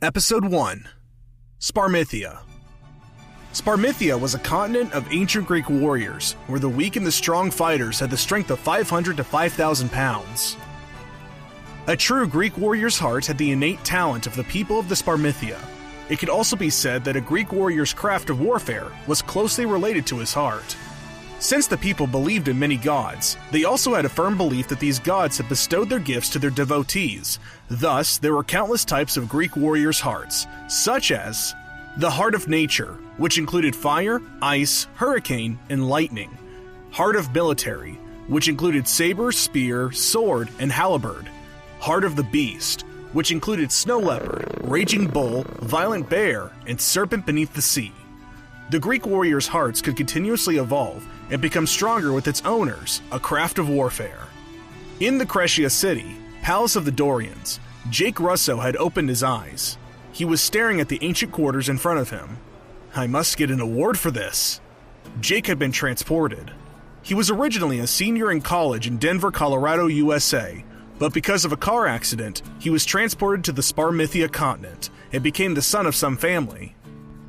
Episode 1. Sparmithia. Sparmithia was a continent of ancient Greek warriors, where the weak and the strong fighters had the strength of 500 to 5,000 pounds. A true Greek warrior's heart had the innate talent of the people of the Sparmithia. It could also be said that a Greek warrior's craft of warfare was closely related to his heart. Since the people believed in many gods, they also had a firm belief that these gods had bestowed their gifts to their devotees. Thus, there were countless types of Greek warriors' hearts, such as the Heart of Nature, which included fire, ice, hurricane, and lightning. Heart of Military, which included saber, spear, sword, and halberd. Heart of the Beast, which included snow leopard, raging bull, violent bear, and serpent beneath the sea. The Greek warriors' hearts could continuously evolve and become stronger with its owners, a craft of warfare. In the Crescia city, palace of the Dorians, Jake Russo had opened his eyes. He was staring at the ancient quarters in front of him. I must get an award for this. Jake had been transported. He was originally a senior in college in Denver, Colorado, USA, but because of a car accident, he was transported to the Sparmithia continent and became the son of some family.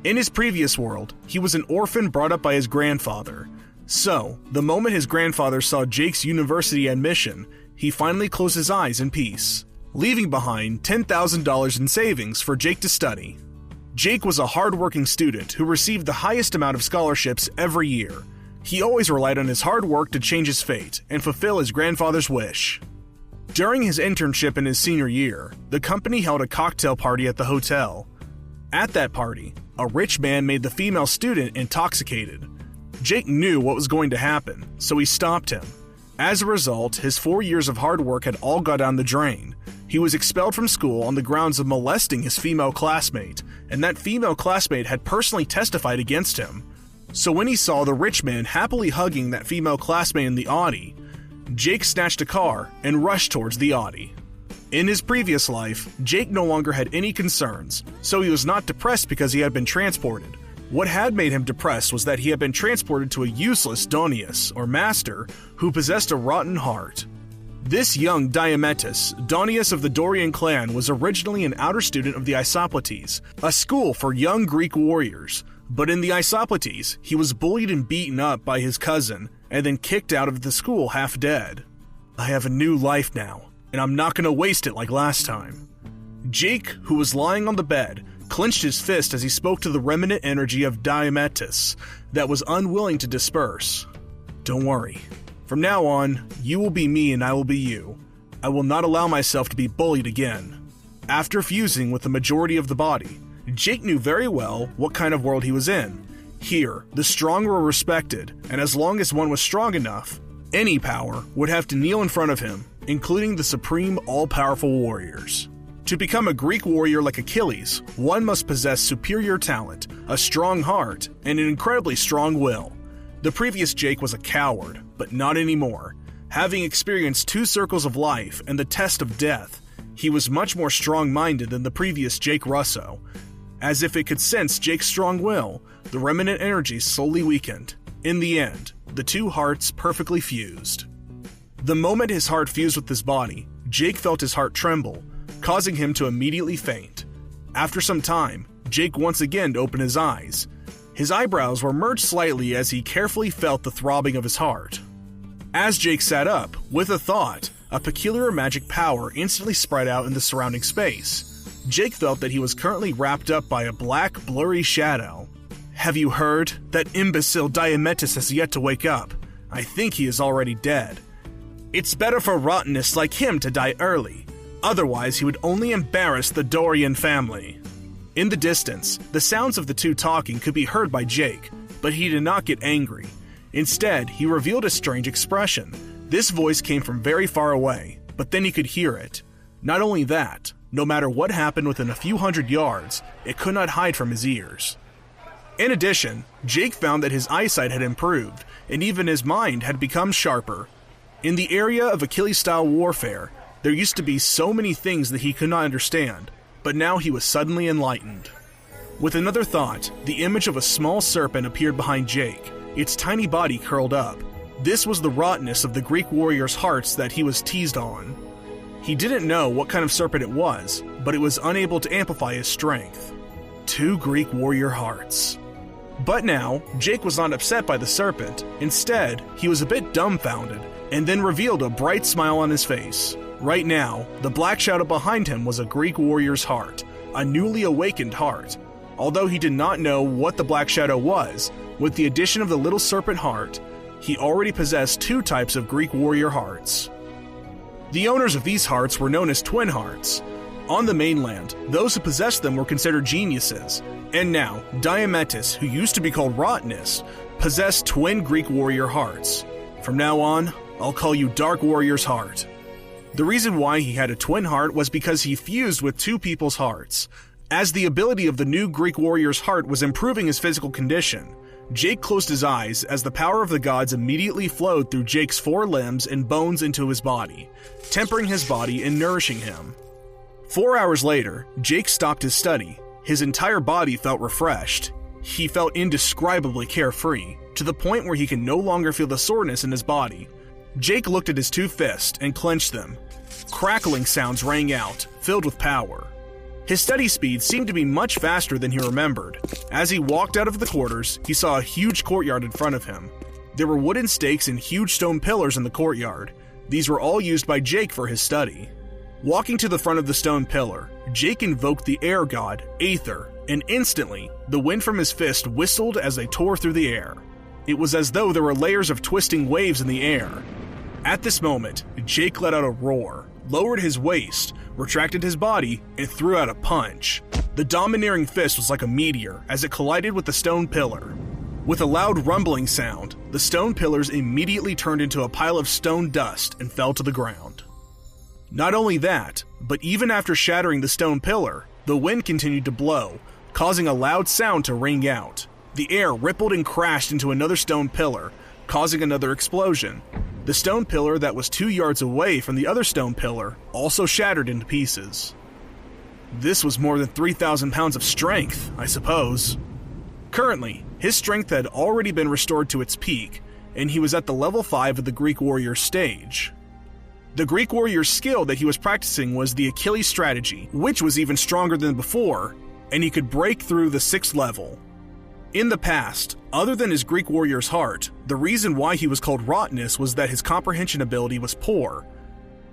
In his previous world, he was an orphan brought up by his grandfather. So, the moment his grandfather saw Jake's university admission, he finally closed his eyes in peace, leaving behind $10,000 in savings for Jake to study. Jake was a hard-working student who received the highest amount of scholarships every year. He always relied on his hard work to change his fate and fulfill his grandfather's wish. During his internship in his senior year, the company held a cocktail party at the hotel. At that party, a rich man made the female student intoxicated. Jake knew what was going to happen, so he stopped him. As a result, his 4 years of hard work had all gone down the drain. He was expelled from school on the grounds of molesting his female classmate, and that female classmate had personally testified against him. So when he saw the rich man happily hugging that female classmate in the Audi, Jake snatched a car and rushed towards the Audi. In his previous life, Jake no longer had any concerns, so he was not depressed because he had been transported. What had made him depressed was that he had been transported to a useless Donius, or master, who possessed a rotten heart. This young Diomedes, Donius of the Dorian clan, was originally an outer student of the Isopletes, a school for young Greek warriors. But in the Isopletes, he was bullied and beaten up by his cousin, and then kicked out of the school half dead. I have a new life now, and I'm not going to waste it like last time. Jake, who was lying on the bed, clenched his fist as he spoke to the remnant energy of Diomedes that was unwilling to disperse. Don't worry. From now on, you will be me and I will be you. I will not allow myself to be bullied again. After fusing with the majority of the body, Jake knew very well what kind of world he was in. Here, the strong were respected, and as long as one was strong enough, any power would have to kneel in front of him, including the supreme all-powerful warriors. To become a Greek warrior like Achilles, one must possess superior talent, a strong heart, and an incredibly strong will. The previous Jake was a coward, but not anymore. Having experienced 2 circles of life and the test of death, he was much more strong-minded than the previous Jake Russo. As if it could sense Jake's strong will, the remnant energy slowly weakened. In the end, the 2 hearts perfectly fused. The moment his heart fused with his body, Jake felt his heart tremble, causing him to immediately faint. After some time, Jake once again opened his eyes. His eyebrows were merged slightly as he carefully felt the throbbing of his heart. As Jake sat up, with a thought, a peculiar magic power instantly spread out in the surrounding space. Jake felt that he was currently wrapped up by a black, blurry shadow. Have you heard? That imbecile Diomedes has yet to wake up. I think he is already dead. It's better for rottenness like him to die early. Otherwise, he would only embarrass the Dorian family. In the distance, the sounds of the 2 talking could be heard by Jake, but he did not get angry. Instead, he revealed a strange expression. This voice came from very far away, but then he could hear it. Not only that, no matter what happened within a few hundred yards, it could not hide from his ears. In addition, Jake found that his eyesight had improved, and even his mind had become sharper. In the area of Achilles-style warfare, there used to be so many things that he could not understand, but now he was suddenly enlightened. With another thought, the image of a small serpent appeared behind Jake, its tiny body curled up. This was the rottenness of the Greek warriors' hearts that he was teased on. He didn't know what kind of serpent it was, but it was unable to amplify his strength. 2 Greek warrior hearts. But now, Jake was not upset by the serpent. Instead, he was a bit dumbfounded, and then revealed a bright smile on his face. Right now, the black shadow behind him was a Greek warrior's heart, a newly awakened heart. Although he did not know what the black shadow was, with the addition of the little serpent heart, he already possessed 2 types of Greek warrior hearts. The owners of these hearts were known as twin hearts. On the mainland, those who possessed them were considered geniuses, and now, Diomedes, who used to be called Rottenness, possessed twin Greek warrior hearts. From now on, I'll call you Dark Warrior's Heart. The reason why he had a twin heart was because he fused with 2 people's hearts. As the ability of the new Greek warrior's heart was improving his physical condition, Jake closed his eyes as the power of the gods immediately flowed through Jake's 4 limbs and bones into his body, tempering his body and nourishing him. 4 hours later, Jake stopped his study. His entire body felt refreshed. He felt indescribably carefree, to the point where he could no longer feel the soreness in his body. Jake looked at his 2 fists and clenched them. Crackling sounds rang out, filled with power. His study speed seemed to be much faster than he remembered. As he walked out of the quarters, he saw a huge courtyard in front of him. There were wooden stakes and huge stone pillars in the courtyard. These were all used by Jake for his study. Walking to the front of the stone pillar, Jake invoked the air god, Aether, and instantly, the wind from his fist whistled as they tore through the air. It was as though there were layers of twisting waves in the air. At this moment, Jake let out a roar, lowered his waist, retracted his body, and threw out a punch. The domineering fist was like a meteor as it collided with the stone pillar. With a loud rumbling sound, the stone pillars immediately turned into a pile of stone dust and fell to the ground. Not only that, but even after shattering the stone pillar, the wind continued to blow, causing a loud sound to ring out. The air rippled and crashed into another stone pillar, causing another explosion. The stone pillar that was 2 yards away from the other stone pillar also shattered into pieces. This was more than 3,000 pounds of strength, I suppose. Currently, his strength had already been restored to its peak, and he was at the level 5 of the Greek warrior stage. The Greek warrior's skill that he was practicing was the Achilles strategy, which was even stronger than before, and he could break through the 6th level. In the past, other than his Greek warrior's heart, the reason why he was called Rottenness was that his comprehension ability was poor.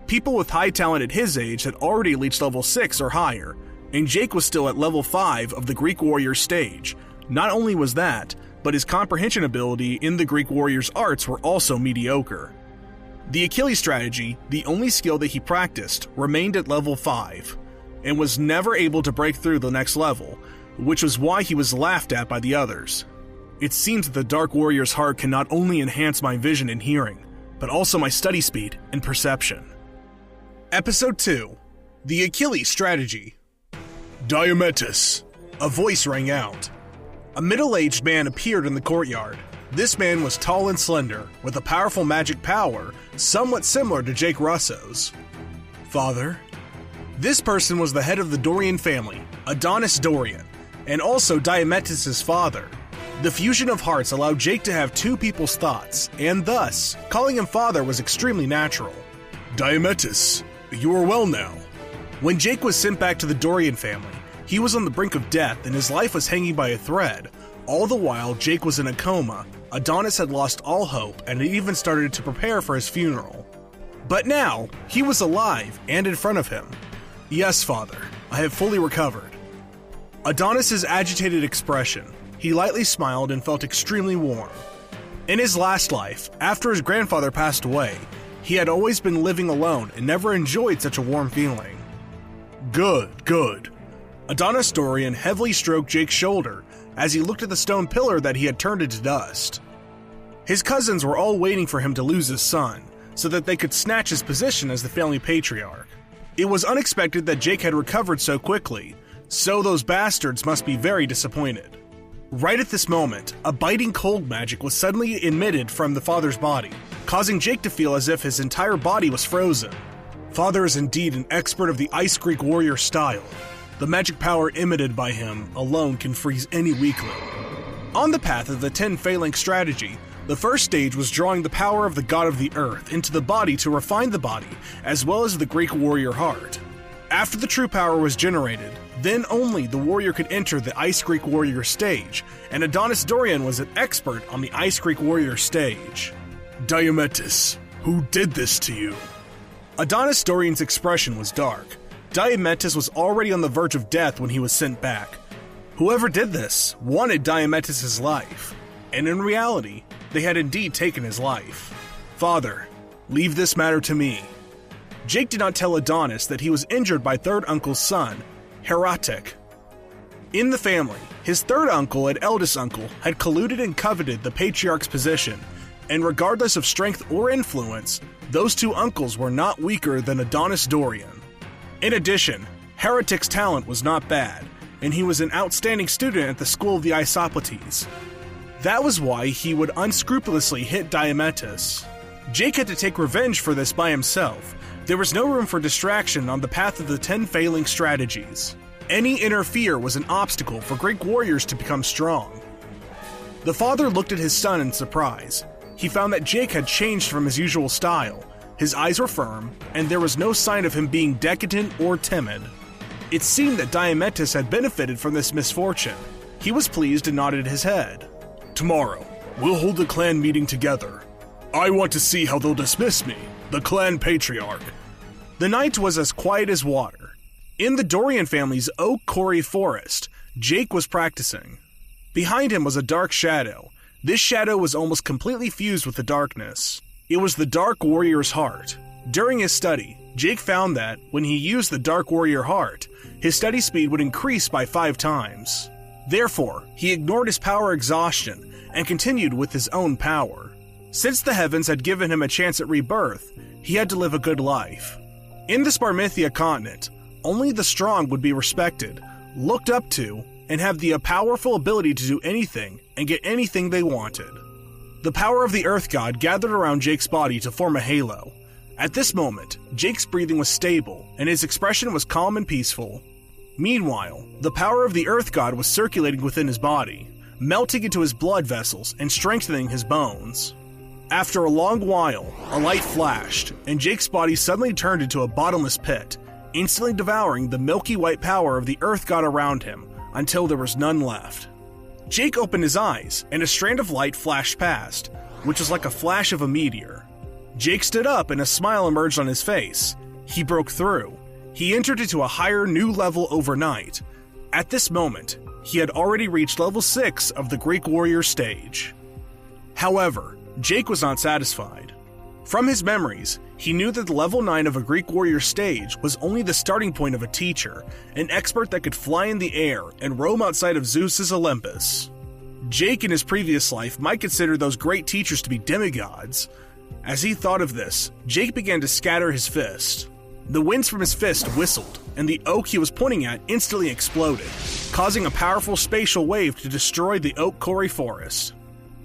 People with high talent at his age had already reached level 6 or higher, and Jake was still at level 5 of the Greek warrior stage. Not only was that, but his comprehension ability in the Greek warrior's arts were also mediocre. The Achilles strategy, the only skill that he practiced, remained at level 5, and was never able to break through the next level, which was why he was laughed at by the others. It seems that the Dark Warrior's heart can not only enhance my vision and hearing, but also my study speed and perception. Episode 2. The Achilles Strategy. Diomedes. A voice rang out. A middle-aged man appeared in the courtyard. This man was tall and slender, with a powerful magic power, somewhat similar to Jake Russo's. Father? This person was the head of the Dorian family, Adonis Dorian, and also Diomedes' father. The fusion of hearts allowed Jake to have 2 people's thoughts, and thus, calling him father was extremely natural. Diomedes, you are well now. When Jake was sent back to the Dorian family, he was on the brink of death and his life was hanging by a thread. All the while, Jake was in a coma. Adonis had lost all hope and had even started to prepare for his funeral. But now, he was alive and in front of him. Yes, father, I have fully recovered. Adonis's agitated expression. He lightly smiled and felt extremely warm. In his last life, after his grandfather passed away, he had always been living alone and never enjoyed such a warm feeling. Good. Adonis Dorian heavily stroked Jake's shoulder as he looked at the stone pillar that he had turned into dust. His cousins were all waiting for him to lose his son, so that they could snatch his position as the family patriarch. It was unexpected that Jake had recovered so quickly, so those bastards must be very disappointed. Right at this moment, a biting cold magic was suddenly emitted from the father's body, causing Jake to feel as if his entire body was frozen. Father is indeed an expert of the Ice Greek warrior style. The magic power emitted by him alone can freeze any weakling. On the path of the 10 phalanx strategy, the first stage was drawing the power of the god of the earth into the body to refine the body, as well as the Greek warrior heart. After the true power was generated, then only the warrior could enter the Ice Greek Warrior stage, and Adonis Dorian was an expert on the Ice Greek Warrior stage. Diomedes, who did this to you? Adonis Dorian's expression was dark. Diomedes was already on the verge of death when he was sent back. Whoever did this wanted Diomedes' life, and in reality, they had indeed taken his life. Father, leave this matter to me. Jake did not tell Adonis that he was injured by third uncle's son, Heratic. In the family, his third uncle and eldest uncle had colluded and coveted the patriarch's position, and regardless of strength or influence, those two uncles were not weaker than Adonis Dorian. In addition, Heratic's talent was not bad, and he was an outstanding student at the school of the Isopotes. That was why he would unscrupulously hit Diomedes. Jake had to take revenge for this by himself. There was no room for distraction on the path of the 10 failing strategies. Any inner fear was an obstacle for Greek warriors to become strong. The father looked at his son in surprise. He found that Jake had changed from his usual style. His eyes were firm, and there was no sign of him being decadent or timid. It seemed that Diomedes had benefited from this misfortune. He was pleased and nodded his head. Tomorrow, we'll hold a clan meeting together. I want to see how they'll dismiss me, the clan patriarch. The night was as quiet as water. In the Dorian family's oak quarry forest, Jake was practicing. Behind him was a dark shadow. This shadow was almost completely fused with the darkness. It was the Dark Warrior's heart. During his study, Jake found that, when he used the Dark Warrior heart, his study speed would increase by 5 times. Therefore, he ignored his power exhaustion and continued with his own power. Since the heavens had given him a chance at rebirth, he had to live a good life. In the Sparmithia continent, only the strong would be respected, looked up to, and have the powerful ability to do anything and get anything they wanted. The power of the Earth God gathered around Jake's body to form a halo. At this moment, Jake's breathing was stable, and his expression was calm and peaceful. Meanwhile, the power of the Earth God was circulating within his body, melting into his blood vessels and strengthening his bones. After a long while, a light flashed, and Jake's body suddenly turned into a bottomless pit, instantly devouring the milky white power of the Earth God around him, until there was none left. Jake opened his eyes, and a strand of light flashed past, which was like a flash of a meteor. Jake stood up, and a smile emerged on his face. He broke through. He entered into a higher new level overnight. At this moment, he had already reached level 6 of the Greek Warrior stage. However, Jake was not satisfied. From his memories, he knew that the level 9 of a Greek Warrior stage was only the starting point of a teacher, an expert that could fly in the air and roam outside of Zeus's Olympus. Jake in his previous life might consider those great teachers to be demigods. As he thought of this, Jake began to scatter his fist. The winds from his fist whistled, and the oak he was pointing at instantly exploded, causing a powerful spatial wave to destroy the oak quarry forest.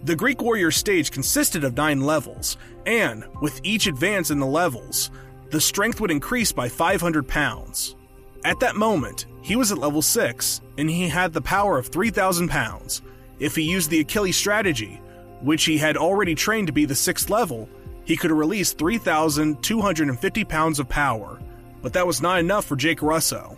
The Greek Warrior stage consisted of 9 levels, and, with each advance in the levels, the strength would increase by 500 pounds. At that moment, he was at level 6, and he had the power of 3,000 pounds. If he used the Achilles strategy, which he had already trained to be the 6th level, he could release 3,250 pounds of power, but that was not enough for Jake Russo.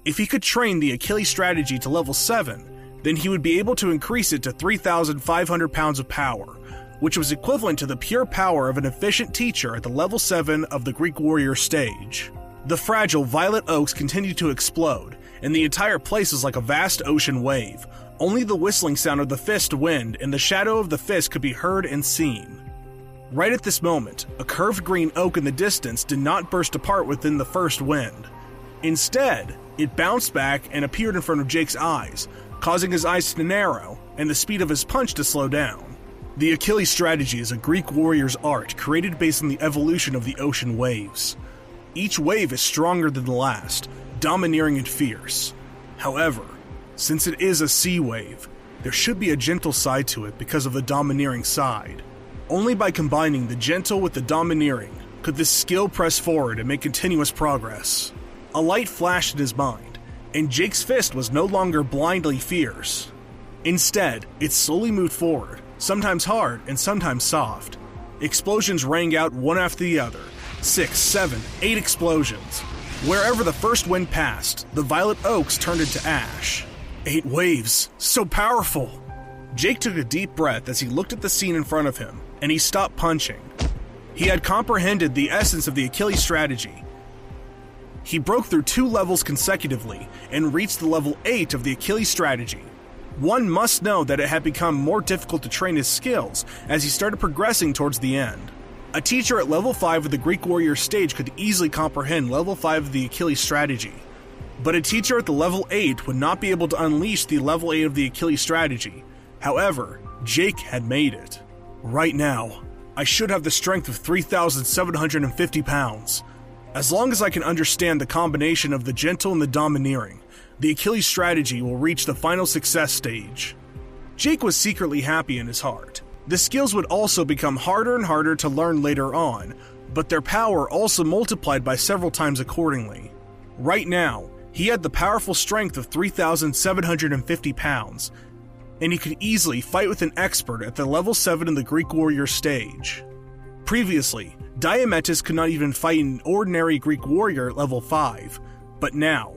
If he could train the Achilles strategy to level 7, then he would be able to increase it to 3,500 pounds of power, which was equivalent to the pure power of an efficient teacher at the level 7 of the Greek Warrior stage. The fragile violet oaks continued to explode, and the entire place was like a vast ocean wave. Only the whistling sound of the fist wind and the shadow of the fist could be heard and seen. Right at this moment, a curved green oak in the distance did not burst apart within the first wind. Instead, it bounced back and appeared in front of Jake's eyes, causing his eyes to narrow and the speed of his punch to slow down. The Achilles strategy is a Greek warrior's art created based on the evolution of the ocean waves. Each wave is stronger than the last, domineering and fierce. However, since it is a sea wave, there should be a gentle side to it because of the domineering side. Only by combining the gentle with the domineering could this skill press forward and make continuous progress. A light flashed in his mind, and Jake's fist was no longer blindly fierce. Instead, it slowly moved forward, sometimes hard and sometimes soft. Explosions rang out one after the other. 6, 7, 8 explosions. Wherever the first wind passed, the violet oaks turned into ash. 8 waves, so powerful! Jake took a deep breath as he looked at the scene in front of him, and he stopped punching. He had comprehended the essence of the Achilles strategy. He broke through 2 levels consecutively and reached the level 8 of the Achilles strategy. One must know that it had become more difficult to train his skills as he started progressing towards the end. A teacher at level 5 of the Greek Warrior stage could easily comprehend level 5 of the Achilles strategy, but a teacher at the level 8 would not be able to unleash the level 8 of the Achilles strategy. However, Jake had made it. Right now, I should have the strength of 3,750 pounds. As long as I can understand the combination of the gentle and the domineering, the Achilles strategy will reach the final success stage. Jake was secretly happy in his heart. The skills would also become harder and harder to learn later on, but their power also multiplied by several times accordingly. Right now, he had the powerful strength of 3,750 pounds, and he could easily fight with an expert at the level 7 in the Greek Warrior stage. Previously, Diomedes could not even fight an ordinary Greek warrior at level 5, but now,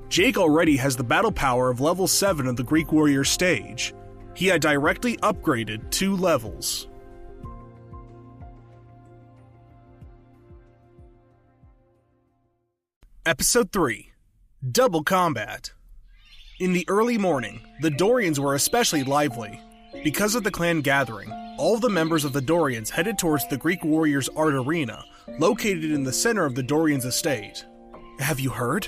Jake already has the battle power of level 7 of the Greek Warrior stage. He had directly upgraded 2 levels. Episode 3: Double Combat. In the early morning, the Dorians were especially lively. Because of the clan gathering, all of the members of the Dorians headed towards the Greek Warriors' art arena, located in the center of the Dorians' estate. Have you heard?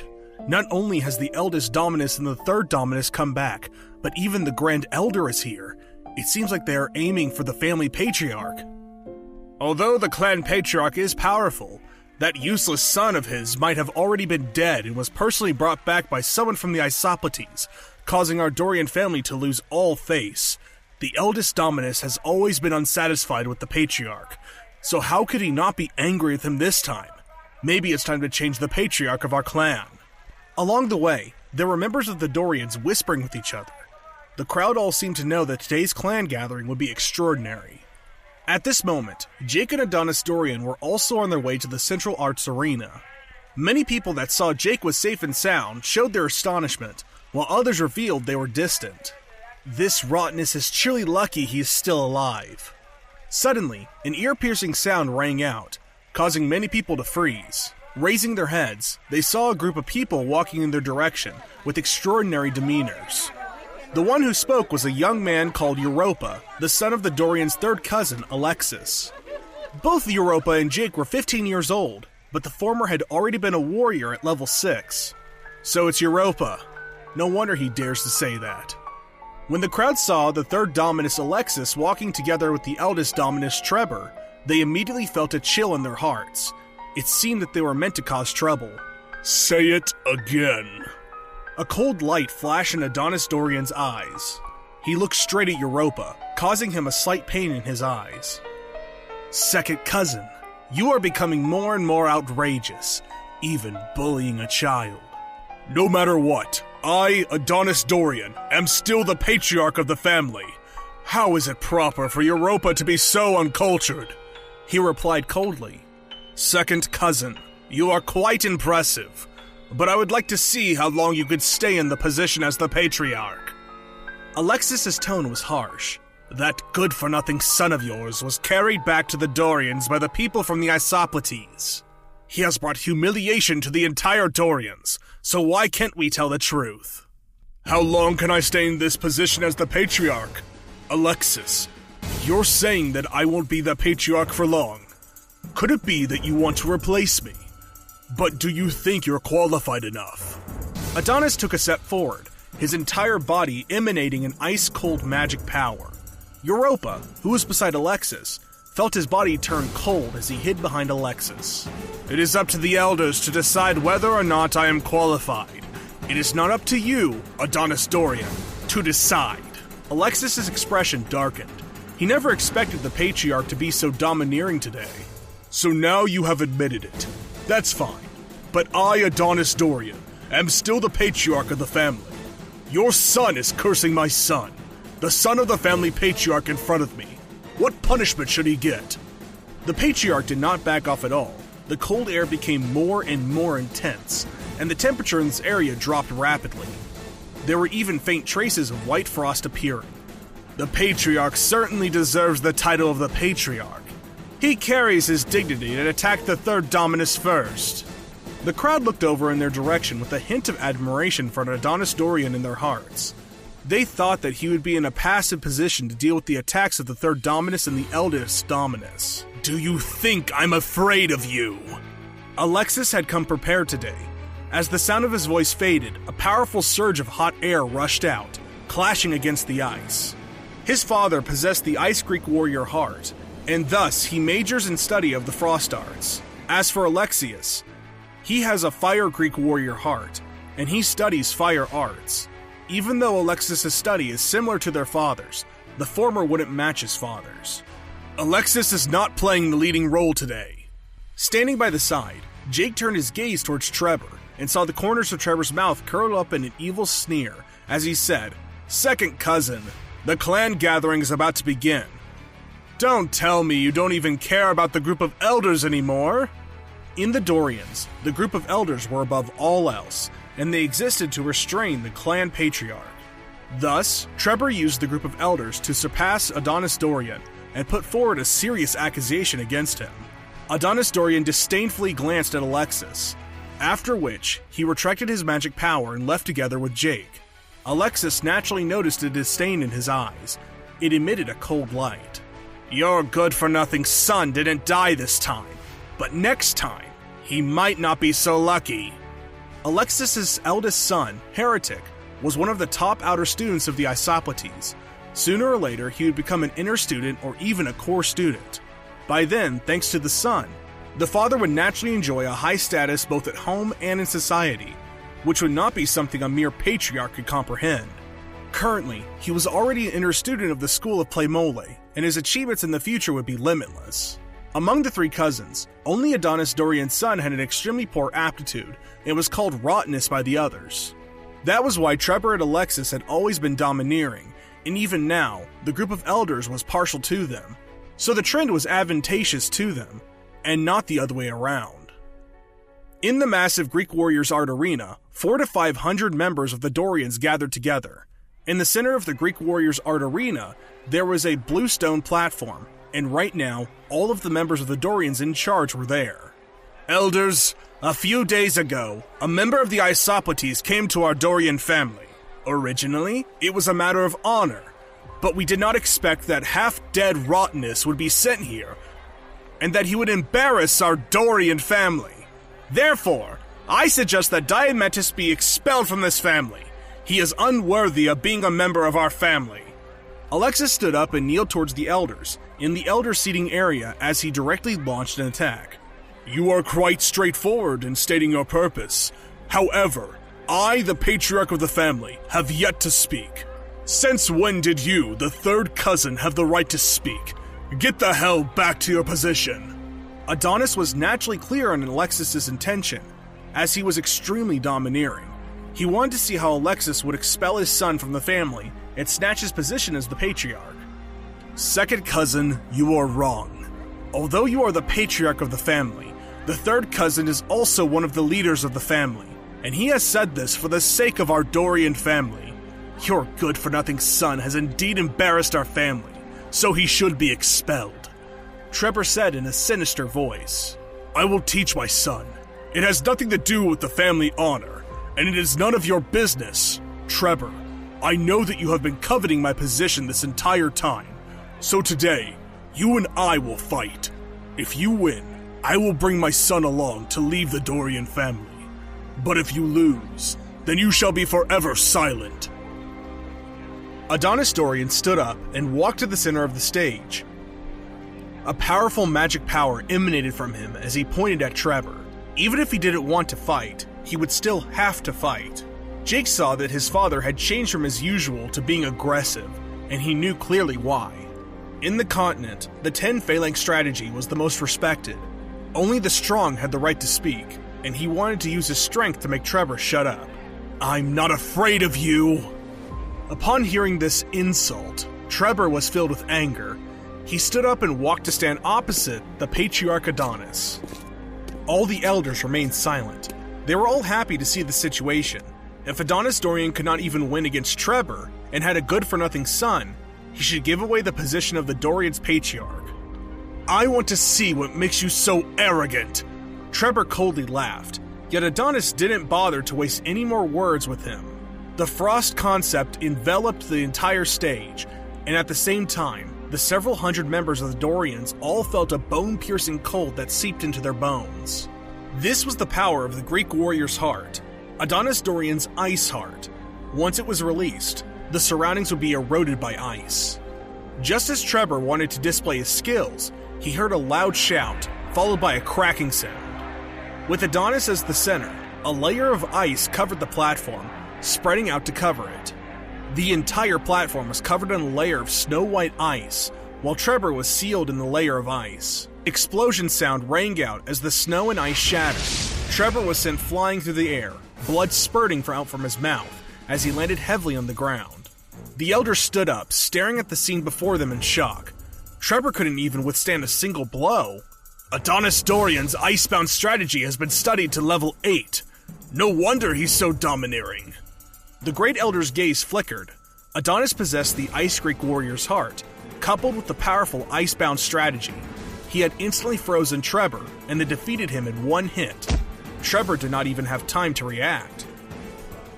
Not only has the eldest Dominus and the third Dominus come back, but even the Grand Elder is here. It seems like they are aiming for the family patriarch. Although the clan patriarch is powerful, that useless son of his might have already been dead and was personally brought back by someone from the Isopletes, causing our Dorian family to lose all face. The eldest Dominus has always been unsatisfied with the patriarch, so how could he not be angry with him this time? Maybe it's time to change the patriarch of our clan. Along the way, there were members of the Dorians whispering with each other. The crowd all seemed to know that today's clan gathering would be extraordinary. At this moment, Jake and Adonis Dorian were also on their way to the Central Arts Arena. Many people that saw Jake was safe and sound showed their astonishment, while others revealed they were distant. This rottenness is surely lucky he is still alive. Suddenly, an ear-piercing sound rang out, causing many people to freeze. Raising their heads, they saw a group of people walking in their direction with extraordinary demeanors. The one who spoke was a young man called Europa, the son of the Dorian's third cousin, Alexis. Both Europa and Jake were 15 years old, but the former had already been a warrior at level 6. So it's Europa. No wonder he dares to say that. When the crowd saw the third Dominus Alexis walking together with the eldest Dominus Trebor, they immediately felt a chill in their hearts. It seemed that they were meant to cause trouble. Say it again. A cold light flashed in Adonis Dorian's eyes. He looked straight at Europa, causing him a slight pain in his eyes. Second cousin, you are becoming more and more outrageous, even bullying a child. No matter what, I, Adonis Dorian, am still the patriarch of the family. How is it proper for Europa to be so uncultured? He replied coldly. Second cousin, you are quite impressive, but I would like to see how long you could stay in the position as the patriarch. Alexis's tone was harsh. That good-for-nothing son of yours was carried back to the Dorians by the people from the Isopletes. He has brought humiliation to the entire Dorians, so why can't we tell the truth? How long can I stay in this position as the patriarch? Alexis, you're saying that I won't be the patriarch for long. Could it be that you want to replace me? But do you think you're qualified enough? Adonis took a step forward, his entire body emanating an ice-cold magic power. Europa, who was beside Alexis, felt his body turn cold as he hid behind Alexis. It is up to the elders to decide whether or not I am qualified. It is not up to you, Adonis Dorian, to decide. Alexis's expression darkened. He never expected the patriarch to be so domineering today. So now you have admitted it. That's fine. But I, Adonis Dorian, am still the patriarch of the family. Your son is cursing my son, the son of the family patriarch in front of me. What punishment should he get? The patriarch did not back off at all. the cold air became more and more intense, and the temperature in this area dropped rapidly. There were even faint traces of white frost appearing. The Patriarch certainly deserves the title of the Patriarch. He carries his dignity and attacked the third Dominus first. The crowd looked over in their direction with a hint of admiration for Adonis Dorian in their hearts. They thought that he would be in a passive position to deal with the attacks of the third Dominus and the eldest Dominus. Do you think I'm afraid of you? Alexis had come prepared today. As the sound of his voice faded, a powerful surge of hot air rushed out, clashing against the ice. His father possessed the Ice Greek warrior heart, and thus he majors in study of the frost arts. As for Alexius, he has a Fire Greek warrior heart, and he studies fire arts. Even though Alexis' study is similar to their father's, the former wouldn't match his father's. Alexis is not playing the leading role today. Standing by the side, Jake turned his gaze towards Trevor and saw the corners of Trevor's mouth curl up in an evil sneer as he said, "Second cousin, the clan gathering is about to begin. Don't tell me you don't even care about the group of elders anymore." In the Dorians, the group of elders were above all else, and they existed to restrain the clan patriarch. Thus, Trevor used the group of elders to surpass Adonis Dorian and put forward a serious accusation against him. Adonis Dorian disdainfully glanced at Alexis, after which he retracted his magic power and left together with Jake. Alexis naturally noticed a disdain in his eyes. It emitted a cold light. Your good-for-nothing son didn't die this time, but next time, he might not be so lucky. Alexis' eldest son, Heretic, was one of the top outer students of the Isopletes. Sooner or later, he would become an inner student or even a core student. By then, thanks to the son, the father would naturally enjoy a high status both at home and in society, which would not be something a mere patriarch could comprehend. Currently, he was already an inner student of the school of Playmole, and his achievements in the future would be limitless. Among the three cousins, only Adonis Dorian's son had an extremely poor aptitude and was called rottenness by the others. That was why Trevor and Alexis had always been domineering, and even now, the group of elders was partial to them, so the trend was advantageous to them, and not the other way around. In the massive Greek Warriors Art Arena, 400 to 500 members of the Dorians gathered together. In the center of the Greek Warriors Art Arena, there was a blue stone platform, and right now, all of the members of the Dorians in charge were there. Elders, a few days ago, a member of the Isopletes came to our Dorian family. Originally, it was a matter of honor, but we did not expect that half-dead rottenness would be sent here, and that he would embarrass our Dorian family. Therefore, I suggest that Diametus be expelled from this family. He is unworthy of being a member of our family. Alexis stood up and kneeled towards the elders, in the elder seating area as he directly launched an attack. You are quite straightforward in stating your purpose. However, I, the patriarch of the family, have yet to speak. Since when did you, the third cousin, have the right to speak? Get the hell back to your position. Adonis was naturally clear on Alexis' intention, as he was extremely domineering. He wanted to see how Alexis would expel his son from the family and snatch his position as the patriarch. Second cousin, you are wrong. Although you are the patriarch of the family, the third cousin is also one of the leaders of the family, and he has said this for the sake of our Dorian family. Your good-for-nothing son has indeed embarrassed our family, so he should be expelled. Trevor said in a sinister voice. I will teach my son. It has nothing to do with the family honor, and it is none of your business. Trevor, I know that you have been coveting my position this entire time, so today, you and I will fight. If you win, I will bring my son along to leave the Dorian family. But if you lose, then you shall be forever silent. Adonis Dorian stood up and walked to the center of the stage. A powerful magic power emanated from him as he pointed at Trevor. Even if he didn't want to fight, he would still have to fight. Jake saw that his father had changed from his usual to being aggressive, and he knew clearly why. In the continent, the 10-phalanx strategy was the most respected. Only the strong had the right to speak, and he wanted to use his strength to make Trevor shut up. I'm not afraid of you! Upon hearing this insult, Trevor was filled with anger. He stood up and walked to stand opposite the Patriarch Adonis. All the elders remained silent. They were all happy to see the situation. If Adonis Dorian could not even win against Trebor and had a good-for-nothing son, he should give away the position of the Dorian's patriarch. I want to see what makes you so arrogant. Trebor coldly laughed, yet Adonis didn't bother to waste any more words with him. The frost concept enveloped the entire stage, and at the same time, the several hundred members of the Dorians all felt a bone-piercing cold that seeped into their bones. This was the power of the Greek warrior's heart, Adonis Dorian's ice heart. Once it was released, the surroundings would be eroded by ice. Just as Trebor wanted to display his skills, he heard a loud shout, followed by a cracking sound. With Adonis as the center, a layer of ice covered the platform, spreading out to cover it. The entire platform was covered in a layer of snow-white ice, while Trebor was sealed in the layer of ice. Explosion sound rang out as the snow and ice shattered. Trebor was sent flying through the air, blood spurting out from his mouth, as he landed heavily on the ground. The elders stood up, staring at the scene before them in shock. Trebor couldn't even withstand a single blow. Adonis Dorian's icebound strategy has been studied to level 8. No wonder he's so domineering. The great elder's gaze flickered. Adonis possessed the Ice Greek warrior's heart, coupled with the powerful icebound strategy. He had instantly frozen Trebor, and they defeated him in one hit. Trebor did not even have time to react.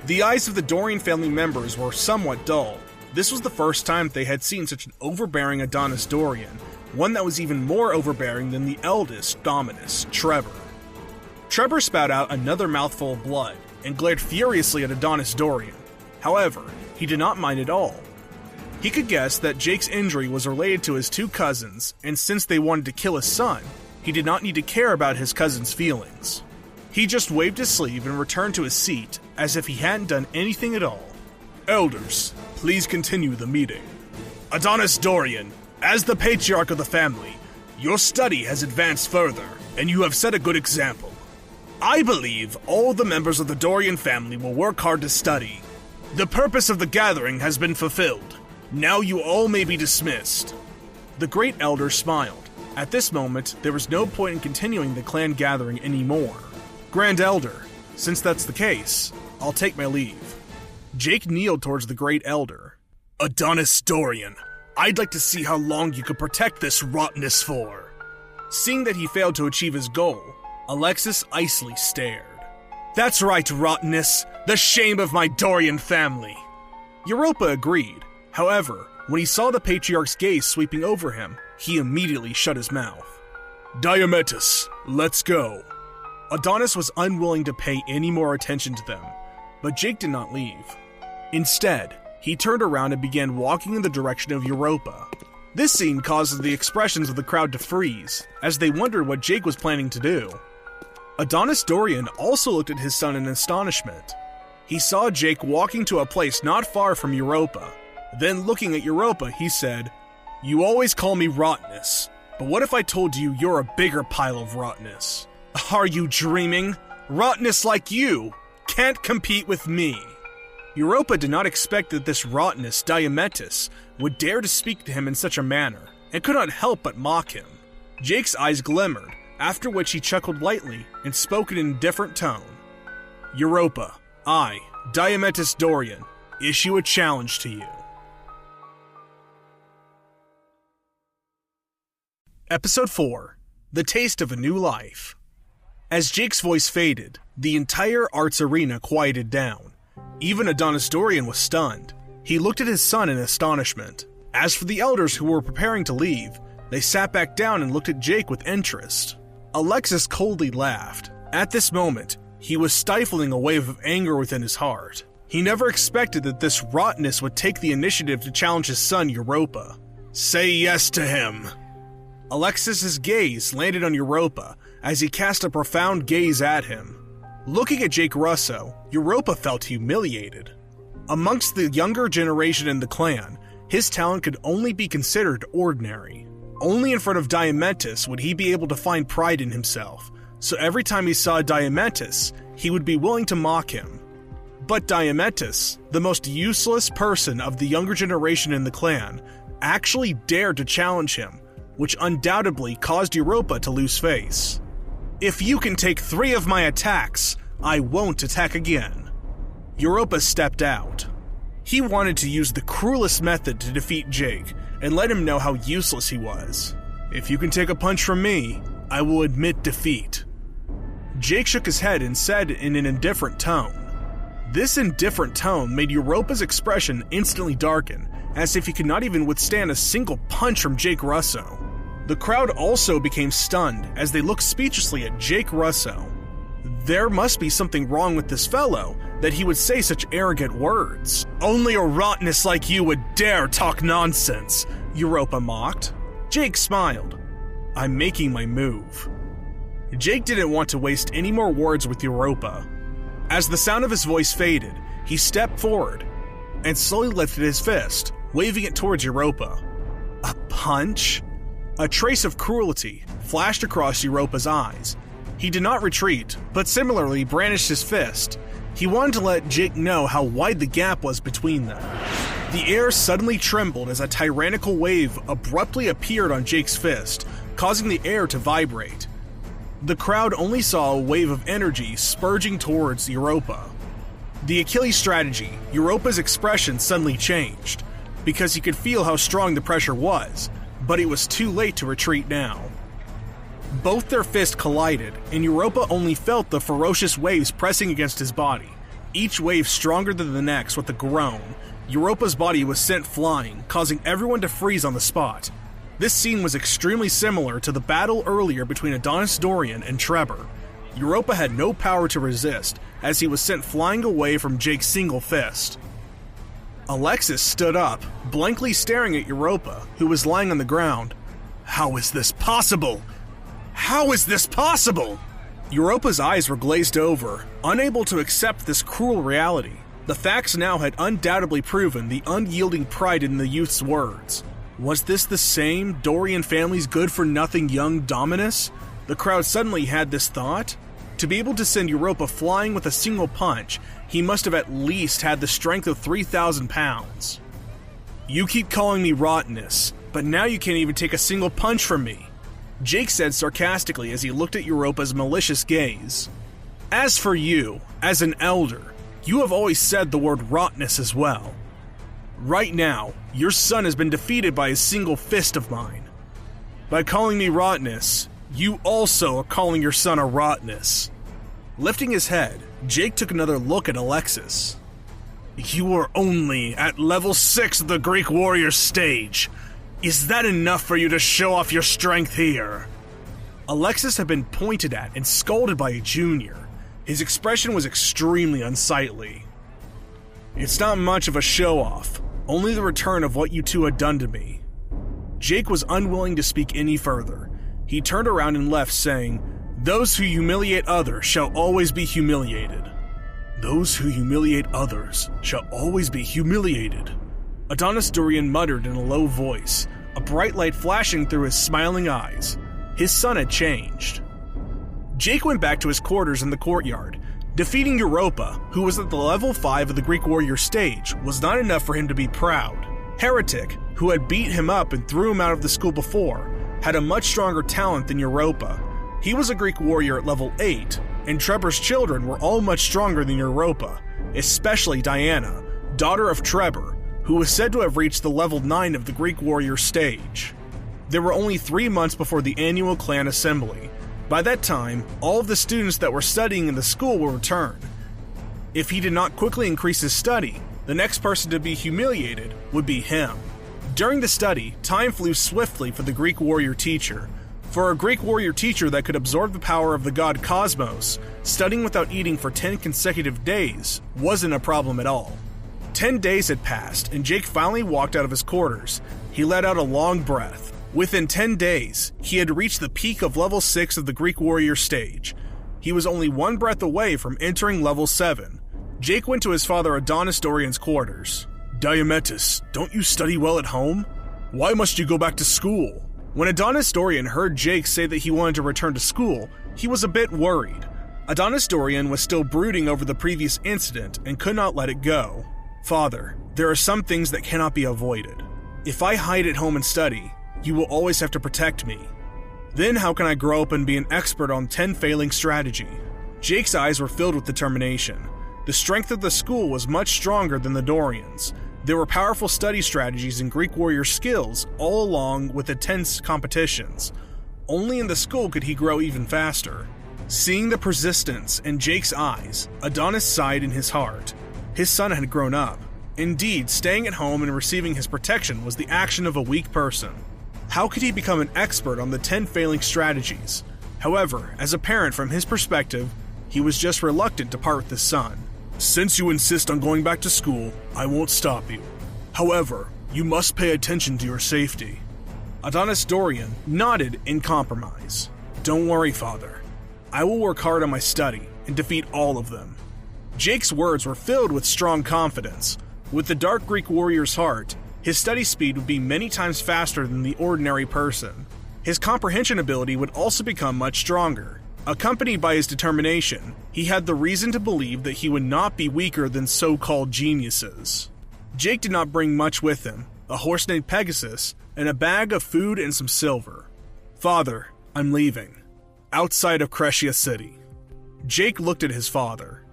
The eyes of the Dorian family members were somewhat dull. This was the first time they had seen such an overbearing Adonis Dorian, one that was even more overbearing than the eldest Dominus, Trebor. Trebor spat out another mouthful of blood and glared furiously at Adonis Dorian. However, he did not mind at all. He could guess that Jake's injury was related to his two cousins, and since they wanted to kill his son, he did not need to care about his cousin's feelings. He just waved his sleeve and returned to his seat, as if he hadn't done anything at all. Elders, please continue the meeting. Adonis Dorian, as the patriarch of the family, your study has advanced further, and you have set a good example. I believe all the members of the Dorian family will work hard to study. The purpose of the gathering has been fulfilled. Now you all may be dismissed. The great elder smiled. At this moment, there was no point in continuing the clan gathering anymore. Grand Elder, since that's the case, I'll take my leave. Jake kneeled towards the great elder. Adonis Dorian, I'd like to see how long you could protect this rottenness for. Seeing that he failed to achieve his goal, Alexis icily stared. That's right, rottenness, the shame of my Dorian family. Europa agreed. However, when he saw the patriarch's gaze sweeping over him, he immediately shut his mouth. Diomedes, let's go. Adonis was unwilling to pay any more attention to them, but Jake did not leave. Instead, he turned around and began walking in the direction of Europa. This scene caused the expressions of the crowd to freeze, as they wondered what Jake was planning to do. Adonis Dorian also looked at his son in astonishment. He saw Jake walking to a place not far from Europa. Then looking at Europa, he said, You always call me rottenness, but what if I told you you're a bigger pile of rottenness? Are you dreaming? Rottenness like you can't compete with me. Europa did not expect that this rottenness, Diomedes, would dare to speak to him in such a manner, and could not help but mock him. Jake's eyes glimmered, after which he chuckled lightly and spoke in a different tone. Europa, I, Diomedes Dorian, issue a challenge to you. Episode 4, The Taste of a New Life. As Jake's voice faded, the entire arts arena quieted down. Even Adonis Dorian was stunned. He looked at his son in astonishment. As for the elders who were preparing to leave, they sat back down and looked at Jake with interest. Alexis coldly laughed. At this moment, he was stifling a wave of anger within his heart. He never expected that this rottenness would take the initiative to challenge his son Europa. Say yes to him. Alexis's gaze landed on Europa as he cast a profound gaze at him. Looking at Jake Russo, Europa felt humiliated. Amongst the younger generation in the clan, his talent could only be considered ordinary. Only in front of Diomedes would he be able to find pride in himself, so every time he saw Diomedes, he would be willing to mock him. But Diomedes, the most useless person of the younger generation in the clan, actually dared to challenge him, which undoubtedly caused Europa to lose face. If you can take 3 of my attacks, I won't attack again. Europa stepped out. He wanted to use the cruelest method to defeat Jake and let him know how useless he was. If you can take a punch from me, I will admit defeat. Jake shook his head and said in an indifferent tone. This indifferent tone made Europa's expression instantly darken, as if he could not even withstand a single punch from Jake Russo. The crowd also became stunned as they looked speechlessly at Jake Russo. There must be something wrong with this fellow, that he would say such arrogant words. Only a rottenness like you would dare talk nonsense, Europa mocked. Jake smiled. I'm making my move. Jake didn't want to waste any more words with Europa. As the sound of his voice faded, he stepped forward and slowly lifted his fist, waving it towards Europa. A punch? A trace of cruelty flashed across Europa's eyes. He did not retreat, but similarly brandished his fist. He wanted to let Jake know how wide the gap was between them. The air suddenly trembled as a tyrannical wave abruptly appeared on Jake's fist, causing the air to vibrate. The crowd only saw a wave of energy spurging towards Europa. The Achilles strategy, Europa's expression suddenly changed, because he could feel how strong the pressure was, but it was too late to retreat now. Both their fists collided, and Europa only felt the ferocious waves pressing against his body, each wave stronger than the next. With a groan, Europa's body was sent flying, causing everyone to freeze on the spot. This scene was extremely similar to the battle earlier between Adonis Dorian and Trevor. Europa had no power to resist, as he was sent flying away from Jake's single fist. Alexis stood up, blankly staring at Europa, who was lying on the ground. How is this possible? How is this possible? Europa's eyes were glazed over, unable to accept this cruel reality. The facts now had undoubtedly proven the unyielding pride in the youth's words. Was this the same Dorian family's good-for-nothing young Dominus? The crowd suddenly had this thought. To be able to send Europa flying with a single punch, he must have at least had the strength of 3,000 pounds. You keep calling me rottenness, but now you can't even take a single punch from me, Jake said sarcastically as he looked at Europa's malicious gaze. As for you, as an elder, you have always said the word rottenness as well. Right now, your son has been defeated by a single fist of mine. By calling me rottenness, you also are calling your son a rottenness. Lifting his head, Jake took another look at Alexis. You are only at level 6 of the Greek warrior stage. Is that enough for you to show off your strength here? Alexis had been pointed at and scolded by a junior. His expression was extremely unsightly. It's not much of a show-off, only the return of what you two had done to me. Jake was unwilling to speak any further. He turned around and left, saying, Those who humiliate others shall always be humiliated. Those who humiliate others shall always be humiliated. Adonis Dorian muttered in a low voice, a bright light flashing through his smiling eyes. His son had changed. Jake went back to his quarters in the courtyard. Defeating Europa, who was at the level 5 of the Greek warrior stage, was not enough for him to be proud. Heretic, who had beat him up and threw him out of the school before, had a much stronger talent than Europa. He was a Greek warrior at level 8, and Trevor's children were all much stronger than Europa, especially Diana, daughter of Trevor, who was said to have reached the level 9 of the Greek warrior stage. There were only 3 months before the annual clan assembly. By that time, all of the students that were studying in the school will return. If he did not quickly increase his study, the next person to be humiliated would be him. During the study, time flew swiftly for the Greek warrior teacher. For a Greek warrior teacher that could absorb the power of the god Cosmos, studying without eating for 10 consecutive days wasn't a problem at all. 10 days had passed, and Jake finally walked out of his quarters. He let out a long breath. Within 10 days, he had reached the peak of level 6 of the Greek warrior stage. He was only one breath away from entering level 7. Jake went to his father Adonis Dorian's quarters. Diomedes, don't you study well at home? Why must you go back to school? When Adonis Dorian heard Jake say that he wanted to return to school, he was a bit worried. Adonis Dorian was still brooding over the previous incident and could not let it go. Father, there are some things that cannot be avoided. If I hide at home and study, you will always have to protect me. Then how can I grow up and be an expert on 10 failing strategy? Jake's eyes were filled with determination. The strength of the school was much stronger than the Dorians. There were powerful study strategies and Greek warrior skills all along with intense competitions. Only in the school could he grow even faster. Seeing the persistence in Jake's eyes, Adonis sighed in his heart. His son had grown up. Indeed, staying at home and receiving his protection was the action of a weak person. How could he become an expert on the 10 failing strategies? However, as a parent from his perspective, he was just reluctant to part with his son. Since you insist on going back to school, I won't stop you. However, you must pay attention to your safety. Adonis Dorian nodded in compromise. Don't worry, father. I will work hard on my study and defeat all of them. Jake's words were filled with strong confidence. With the dark Greek warrior's heart, his study speed would be many times faster than the ordinary person. His comprehension ability would also become much stronger. Accompanied by his determination, he had the reason to believe that he would not be weaker than so-called geniuses. Jake did not bring much with him, a horse named Pegasus, and a bag of food and some silver. Father, I'm leaving. Outside of Crescia City. Jake looked at his father.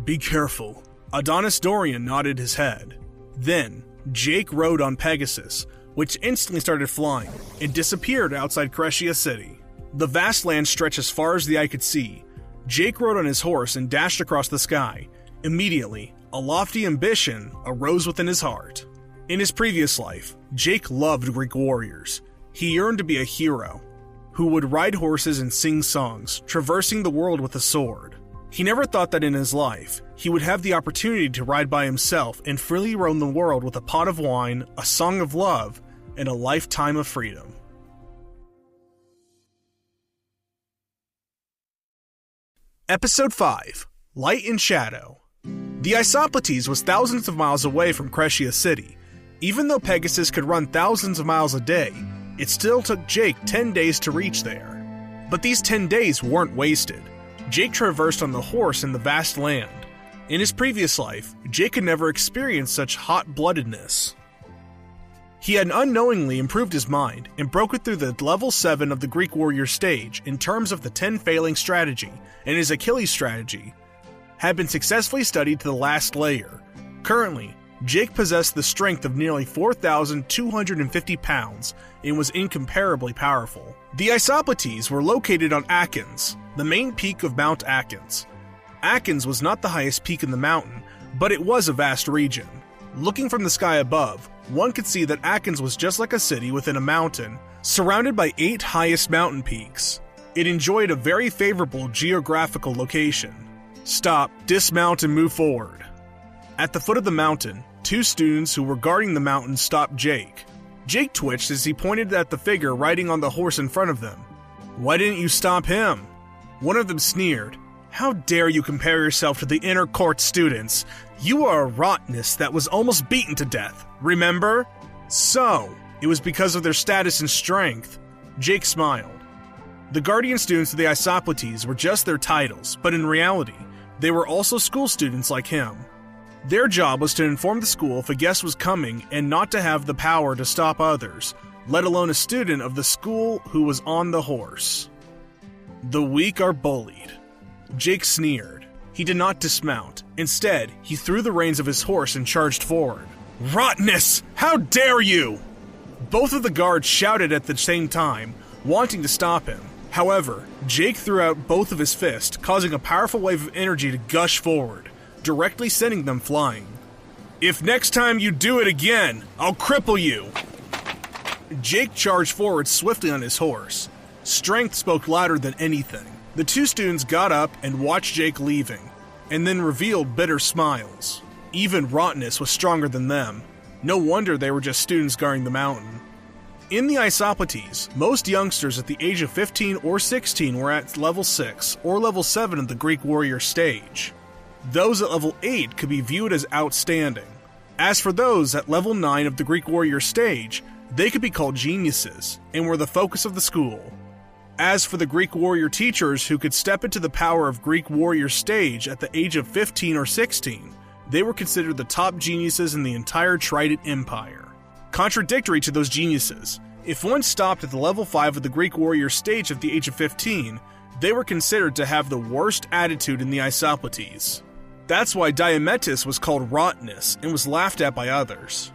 Be careful. Adonis Dorian nodded his head. Then, Jake rode on Pegasus, which instantly started flying and disappeared outside Crescia City. The vast land stretched as far as the eye could see. Jake rode on his horse and dashed across the sky. Immediately, a lofty ambition arose within his heart. In his previous life, Jake loved Greek warriors. He yearned to be a hero, who would ride horses and sing songs, traversing the world with a sword. He never thought that in his life, he would have the opportunity to ride by himself and freely roam the world with a pot of wine, a song of love, and a lifetime of freedom. Episode 5. Light and Shadow. The Isopletes was thousands of miles away from Crescia City. Even though Pegasus could run thousands of miles a day, it still took Jake 10 days to reach there. But these 10 days weren't wasted. Jake traversed on the horse in the vast land. In his previous life, Jake had never experienced such hot-bloodedness. He had unknowingly improved his mind and broke it through the level 7 of the Greek warrior stage in terms of the 10 failing strategy, and his Achilles strategy had been successfully studied to the last layer. Currently, Jake possessed the strength of nearly 4,250 pounds and was incomparably powerful. The Isopletes were located on Atkins, the main peak of Mount Atkins. Atkins was not the highest peak in the mountain, but it was a vast region. Looking from the sky above, one could see that Atkins was just like a city within a mountain, surrounded by 8 highest mountain peaks. It enjoyed a very favorable geographical location. Stop, dismount, and move forward. At the foot of the mountain, 2 students who were guarding the mountain stopped Jake. Jake twitched as he pointed at the figure riding on the horse in front of them. Why didn't you stop him? One of them sneered. How dare you compare yourself to the inner court students? You are a rottenness that was almost beaten to death, remember? So, it was because of their status and strength. Jake smiled. The guardian students of the Isopletes were just their titles, but in reality, they were also school students like him. Their job was to inform the school if a guest was coming and not to have the power to stop others, let alone a student of the school who was on the horse. The weak are bullied. Jake sneered. He did not dismount. Instead, he threw the reins of his horse and charged forward. Rottenness! How dare you! Both of the guards shouted at the same time, wanting to stop him. However, Jake threw out both of his fists, causing a powerful wave of energy to gush forward, directly sending them flying. If next time you do it again, I'll cripple you! Jake charged forward swiftly on his horse. Strength spoke louder than anything. The 2 students got up and watched Jake leaving, and then revealed bitter smiles. Even rottenness was stronger than them. No wonder they were just students guarding the mountain. In the Isopletes, most youngsters at the age of 15 or 16 were at level 6 or level 7 of the Greek warrior stage. Those at level 8 could be viewed as outstanding. As for those at level 9 of the Greek warrior stage, they could be called geniuses, and were the focus of the school. As for the Greek warrior teachers who could step into the power of Greek warrior stage at the age of 15 or 16, they were considered the top geniuses in the entire Trident Empire. Contradictory to those geniuses, If one stopped at the level 5 of the Greek warrior stage at the age of 15, they were considered to have the worst attitude in the Isopletes. That's why Diomedes was called Rottenness and was laughed at by others.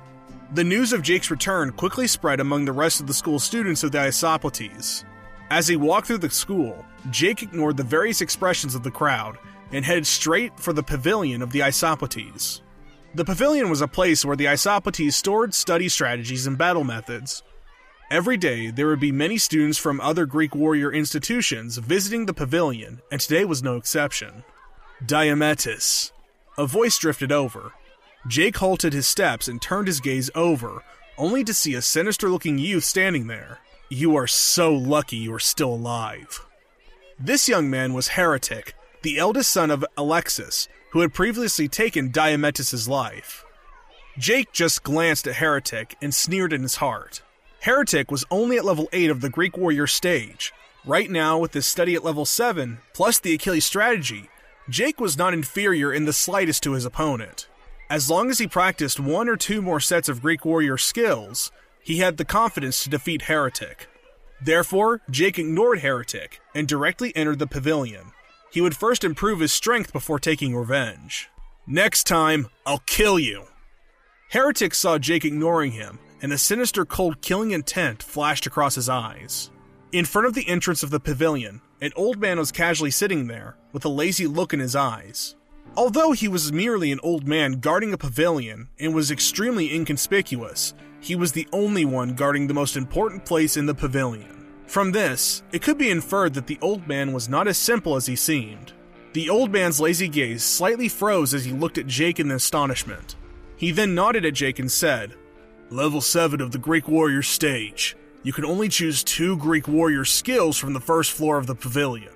The news of Jake's return quickly spread among the rest of the school students of the Isopletes. As he walked through the school, Jake ignored the various expressions of the crowd and headed straight for the pavilion of the Isopletes. The pavilion was a place where the Isopletes stored study strategies and battle methods. Every day, there would be many students from other Greek warrior institutions visiting the pavilion, and today was no exception. Diomedes. A voice drifted over. Jake halted his steps and turned his gaze over, only to see a sinister-looking youth standing there. You are so lucky you are still alive. This young man was Heretic, the eldest son of Alexis, who had previously taken Diomedes' life. Jake just glanced at Heretic and sneered in his heart. Heretic was only at level 8 of the Greek warrior stage. Right now, with his study at level 7, plus the Achilles strategy, Jake was not inferior in the slightest to his opponent. As long as he practiced 1 or 2 more sets of Greek warrior skills, he had the confidence to defeat Heretic. Therefore, Jake ignored Heretic and directly entered the pavilion. He would first improve his strength before taking revenge. Next time, I'll kill you. Heretic saw Jake ignoring him, and a sinister cold killing intent flashed across his eyes. In front of the entrance of the pavilion, an old man was casually sitting there, with a lazy look in his eyes. Although he was merely an old man guarding a pavilion and was extremely inconspicuous, he was the only one guarding the most important place in the pavilion. From this, it could be inferred that the old man was not as simple as he seemed. The old man's lazy gaze slightly froze as he looked at Jake in astonishment. He then nodded at Jake and said, Level 7 of the Greek warrior stage. You can only choose 2 Greek warrior skills from the first floor of the pavilion.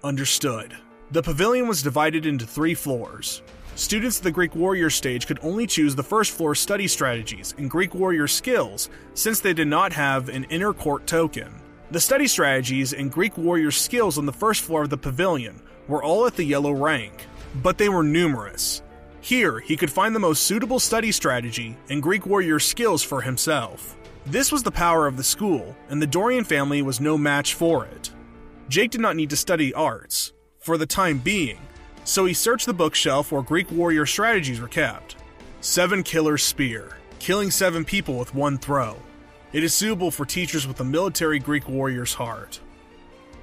Understood. The pavilion was divided into 3 floors. Students of the Greek warrior stage could only choose the first floor study strategies and Greek warrior skills since they did not have an inner court token. The study strategies and Greek warrior skills on the first floor of the pavilion were all at the yellow rank, but they were numerous. Here, he could find the most suitable study strategy and Greek warrior skills for himself. This was the power of the school, and the Dorian family was no match for it. Jake did not need to study arts, for the time being, so he searched the bookshelf where Greek warrior strategies were kept. 7 Killer's Spear, killing 7 people with 1 throw. It is suitable for teachers with a military Greek warrior's heart.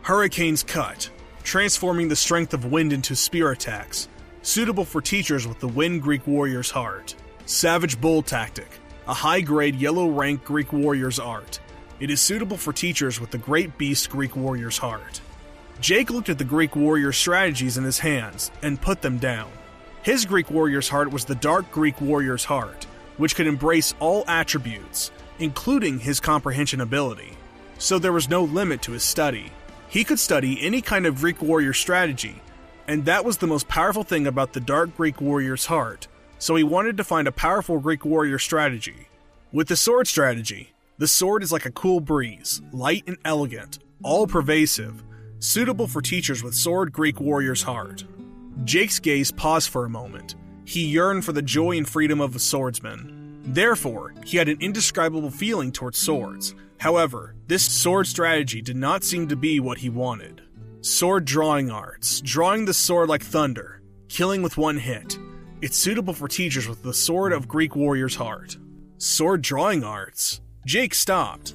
Hurricane's Cut, transforming the strength of wind into spear attacks, suitable for teachers with the Wind Greek warrior's heart. Savage Bull Tactic, a high-grade yellow rank Greek warrior's art. It is suitable for teachers with the Great Beast Greek warrior's heart. Jake looked at the Greek warrior strategies in his hands and put them down. His Greek warrior's heart was the Dark Greek warrior's heart, which could embrace all attributes, including his comprehension ability. So there was no limit to his study. He could study any kind of Greek warrior strategy, and that was the most powerful thing about the Dark Greek warrior's heart, so he wanted to find a powerful Greek warrior strategy. With the sword strategy, the sword is like a cool breeze, light and elegant, all-pervasive, suitable for teachers with sword Greek warrior's heart. Jake's gaze paused for a moment. He yearned for the joy and freedom of a swordsman. Therefore, he had an indescribable feeling towards swords. However, this sword strategy did not seem to be what he wanted. Sword drawing arts, drawing the sword like thunder, killing with 1 hit. It's suitable for teachers with the sword of Greek warrior's heart. Sword drawing arts? Jake stopped.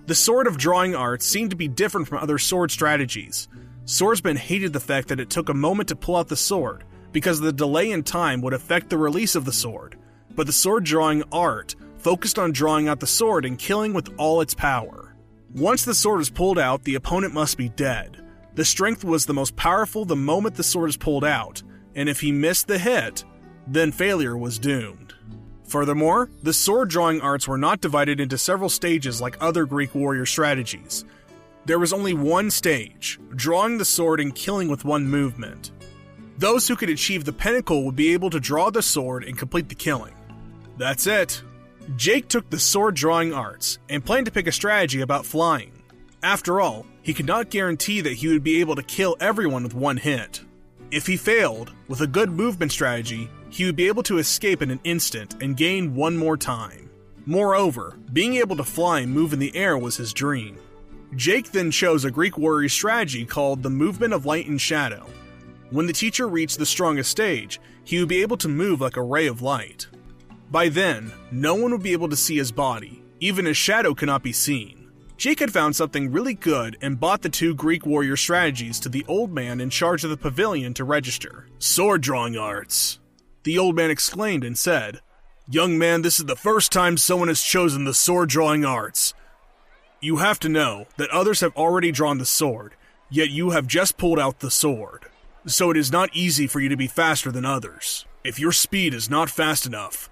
The sword of drawing arts seemed to be different from other sword strategies. Swordsmen hated the fact that it took a moment to pull out the sword, because the delay in time would affect the release of the sword. But the sword drawing art focused on drawing out the sword and killing with all its power. Once the sword was pulled out, the opponent must be dead. The strength was the most powerful the moment the sword is pulled out, and if he missed the hit, then failure was doomed. Furthermore, the sword drawing arts were not divided into several stages like other Greek warrior strategies. There was only 1 stage, drawing the sword and killing with 1 movement. Those who could achieve the pinnacle would be able to draw the sword and complete the killing. That's it. Jake took the sword drawing arts and planned to pick a strategy about flying. After all, he could not guarantee that he would be able to kill everyone with 1 hit. If he failed, with a good movement strategy, he would be able to escape in an instant and gain 1 more time. Moreover, being able to fly and move in the air was his dream. Jake then chose a Greek warrior strategy called the movement of light and shadow. When the teacher reached the strongest stage, he would be able to move like a ray of light. By then, no one would be able to see his body, even his shadow could not be seen. Jake had found something really good and bought the 2 Greek warrior strategies to the old man in charge of the pavilion to register. "Sword drawing arts," the old man exclaimed and said, "Young man, this is the first time someone has chosen the sword drawing arts. You have to know that others have already drawn the sword, yet you have just pulled out the sword. So it is not easy for you to be faster than others. If your speed is not fast enough,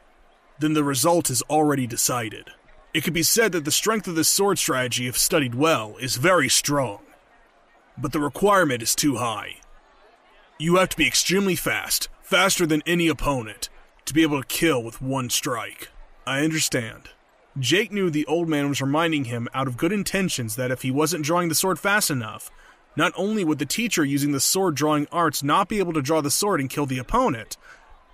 then the result is already decided. It could be said that the strength of this sword strategy, if studied well, is very strong. But the requirement is too high. You have to be extremely fast, faster than any opponent, to be able to kill with one strike." "I understand." Jake knew the old man was reminding him out of good intentions that if he wasn't drawing the sword fast enough, not only would the teacher using the sword drawing arts not be able to draw the sword and kill the opponent,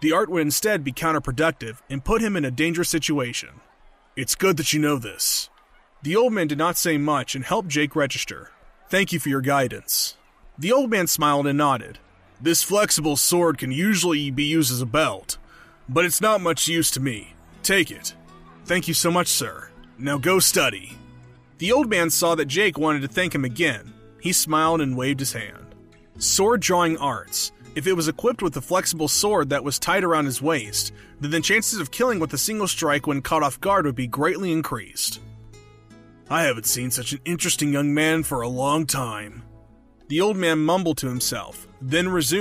the art would instead be counterproductive and put him in a dangerous situation. "It's good that you know this." The old man did not say much and helped Jake register. "Thank you for your guidance." The old man smiled and nodded. "This flexible sword can usually be used as a belt, but it's not much use to me. Take it." "Thank you so much, sir. Now go study." The old man saw that Jake wanted to thank him again. He smiled and waved his hand. Sword drawing arts. If it was equipped with a flexible sword that was tied around his waist, then the chances of killing with a single strike when caught off guard would be greatly increased. "I haven't seen such an interesting young man for a long time." The old man mumbled to himself, then resumed.